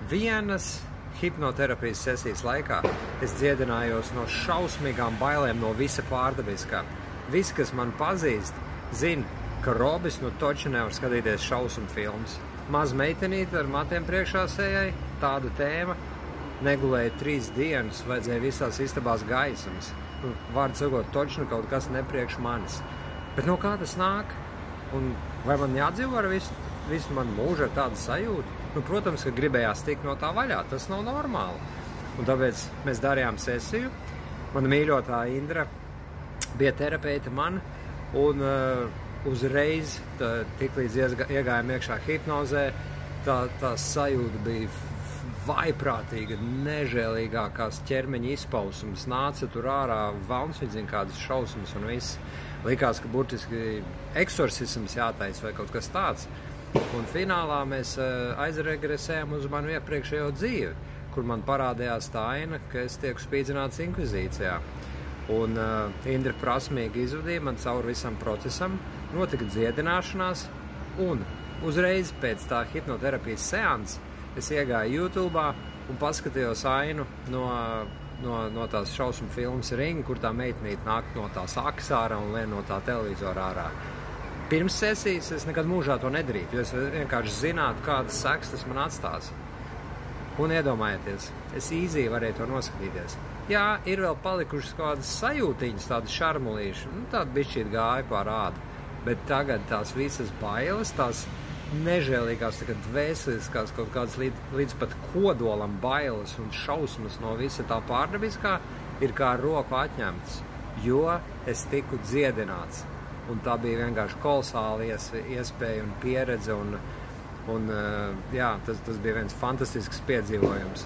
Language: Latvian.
vienas hipnoterapijas sesijas laikā es dziedinājos no šausmīgām bailēm no visa pārdabiskā. Visi, kas man pazīst, zina, ka Robis nu toči nevar skatīties šausmu filmas. Maz meitenīte ar matiem priekšā sējai, tāda tēma, negulēja 3 dienas, vajadzēja visās istabās gaismas. Vārdu sakot, toči nu kaut kas nepriekš manis. Bet no kā tas nāk? Un vai man jādzīvo ar visu manu mūžu ar tādu sajūtu? Nu, protams, ka gribējās tikt no tā vaļā, tas nav normāli. Un tāpēc mēs darījām sesiju. Mana mīļotā Indra bija terapeite man, un uzreiz, tiklīdz iegājām iekšā hipnozē, tā sajūta bija vaiprātīga, nežēlīgākās ķermeņa izpausums. Nāca tur ārā valns, viņi zina kādas šausmas un viss. Likās, ka burtiski eksorcisms jātaisa vai kaut kas tāds. Un finālā mēs aizregresējām uz manu iepriekšējo dzīvi, kur man parādījās tā aina, ka es tieku spīdzināts inkvizīcijā. Un Indra prasmīgi izvadīja man cauri visam procesam, notika dziedināšanās, un uzreiz pēc tā hipnoterapijas seansa es iegāju YouTube'ā un paskatījos ainu no tās šausmu filmas Ring, kur tā meitnīte nāk no tās akas ārā un lien no tā televizora ārā. Pirms sesijas es nekad mūžā to nedarītu, jo es vienkārši zinātu, kādas sekas tas man atstās. Un iedomājieties, es īzī varēju to noskatīties. Jā, ir vēl palikušas kādas sajūtiņas, tādas šarmulīšas, tāda bišķīt gāja pār ādu. Bet tagad tās visas bailes, tās nežēlīgās, dvēseliskās kaut kādas līdz pat kodolam bailes un šausmas no visa tā pārdabiskā ir kā roku atņemts, jo es tiku dziedināts. Un tā bija vienkārši kolosāla iespēja un pieredze, un jā, tas bija viens fantastisks piedzīvojums.